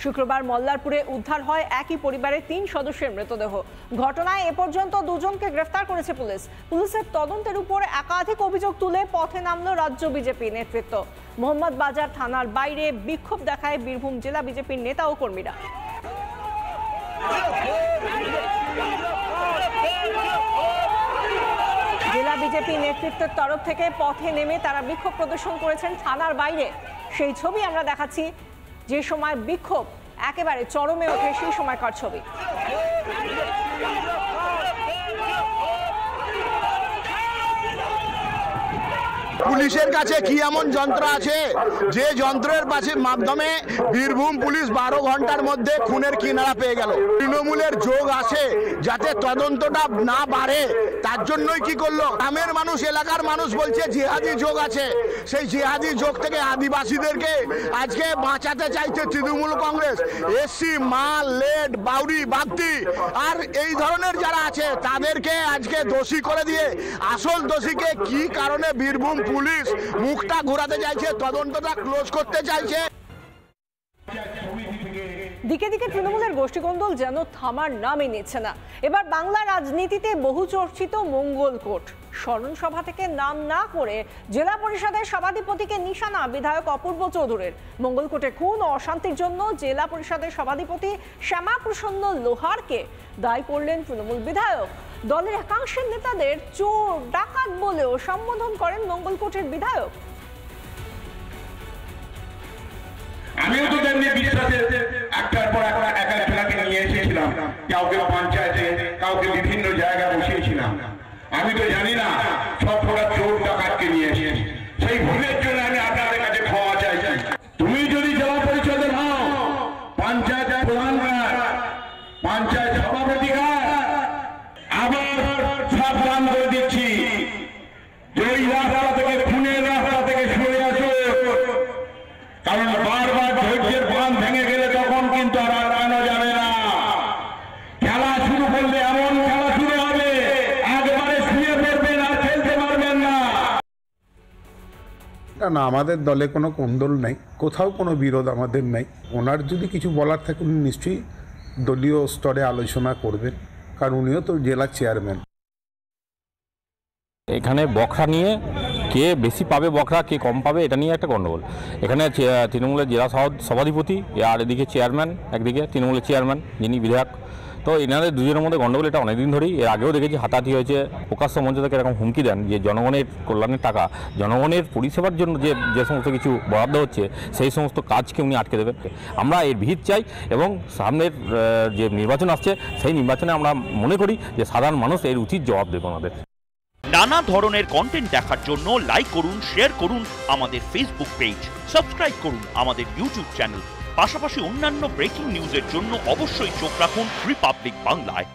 শুক্রবার মল্লারপুরে উদ্ধার হয় একই পরিবারের 3 সদস্যের মৃতদেহ। ঘটনায় এ পর্যন্ত 2 জনকে গ্রেফতার করেছে পুলিশ। পুলিশের তদন্তের উপর একাধিক অভিযোগ তুলে পথে নামল রাজ্য বিজেপি নেতৃত্ব। মোহাম্মদ বাজার থানার বাইরে বিক্ষোভ দেখায় বীরভূম জেলা বিজেপির নেতা ও কর্মীরা। জেলা বিজেপি নেতৃত্বের তরফ থেকে পথে নেমে তারা বিক্ষোভ প্রদর্শন করেছেন থানার বাইরে। সেই ছবি আমরা দেখাচ্ছি, যে সময় বিক্ষোভ একেবারে চরমে ওঠে সেই সময়কার ছবি। পুলিশের কাছে কি এমন যন্ত্র আছে যে যন্ত্রের মাধ্যমে বীরভূম পুলিশ 12 ঘন্টার মধ্যে খুনের কিনারা পেয়ে গেল? তৃণমূলের যোগ আছে যাতে তদন্তটা না বাড়ে, তার জন্যই কি করলো? গ্রামের মানুষ, এলাকার মানুষ বলছে জিহাদি যোগ আছে। সেই জিহাদি যোগ থেকে আদিবাসীদেরকে আজকে বাঁচাতে চাইছে তৃণমূল কংগ্রেস। এসসি, মাল, লেড, বাউরি, বাগদি আর এই ধরনের যারা আছে তাদেরকে আজকে দোষী করে দিয়ে আসল দোষীকে কি কারণে বীরভূম পুলিশ মুখটা ঘোরাতে চাইছে, তদন্তটা ক্লোজ করতে চাইছে। দিকে দিকে তৃণমূলের গোষ্ঠীকন্দল যেন থামার নামই নিচ্ছে না। এবার বাংলা রাজনীতিতে বহু চর্চিত মঙ্গলকোট স্মরণ সভা থেকে নাম না করে জেলা পরিষদের সভাধিপতিকে নিশানা বিধায়ক অপূর্ব চৌধুরীর। মঙ্গলকোটে খুন ও অশান্তির জন্য জেলা পরিষদের সভাধিপতি শ্যামাপ্রসন্ন লোহারকে দায়ী করলেন তৃণমূল বিধায়ক। দলের একাংশের নেতাদের চোর ডাকাত বলেও সম্বোধন করেন মঙ্গলকোটের বিধায়ক। আমিও তো তেমনি বিশ্বাসে একটার পর এক একজনকে নিয়ে এসেছিলাম, কাউকে পঞ্চায়েতে, কাউকে বিভিন্ন জায়গায় বসিয়েছিলাম। আমি তো জানি না সব কটা চোর ডাকাতকে নিয়ে এসেছি। সেই ভুলের জন্য আমি আপনাদের কাছে ক্ষমা চাইছি। তুমি যদি জেলা পরিষদে নাও, পঞ্চায়েত প্রধান, পঞ্চায়েত সভাপতি, আবার সাবধান করে দিচ্ছি, এই রাস্তা থেকে, খুনের রাস্তা থেকে সরে আসো। কারণ বারবার ধৈর্যের বাঁধ ভেঙে গেলে তখন কিন্তু আর আটকানো যাবে না। খেলা শুরু করলে এমন খেলা শুরু হবে, একবারে শুয়ে পড়বেন আর খেলতে পারবেন না। না, আমাদের দলে কোনো কোন্দল নাই, কোথাও কোনো বিরোধ আমাদের নাই। ওনার যদি কিছু বলার থাকে উনি নিশ্চয়ই দলীয় স্তরে আলোচনা করবেন, কারণ উনিও তো জেলা চেয়ারম্যান। এখানে বখরা নিয়ে কে বেশি পাবে, বখরা কে কম পাবে, এটা নিয়ে একটা গণ্ডগোল। এখানে তৃণমূলের জেলা সভাধিপতি আর এদিকে চেয়ারম্যান, একদিকে তৃণমূলের চেয়ারম্যান যিনি বিধায়ক। তো এনাদের দুজনের মধ্যে গণ্ডগোল এটা অনেকদিন ধরেই। এর আগেও দেখেছি হাতাহাতি হয়েছে। প্রকাশ্য মঞ্চ থেকে এরকম হুমকি দেন যে জনগণের কল্যাণের টাকা, জনগণের পরিষেবার জন্য যে সমস্ত কিছু বরাদ্দ হচ্ছে সেই সমস্ত কাজকে উনি আটকে দেবেন। আমরা এর ভিত চাই এবং সামনের যে নির্বাচন আসছে সেই নির্বাচনে আমরা মনে করি যে সাধারণ মানুষ এর উচিত জবাব দেবে আমাদের। নানা ধরনের কন্টেন্ট দেখার জন্য লাইক করুন, শেয়ার করুন আমাদের ফেসবুক পেজ, সাবস্ক্রাইব করুন আমাদের ইউটিউব চ্যানেল। পাশাপাশি অন্যান্য ব্রেকিং নিউজের জন্য অবশ্যই চোখ রাখুন রিপাবলিক বাংলায়।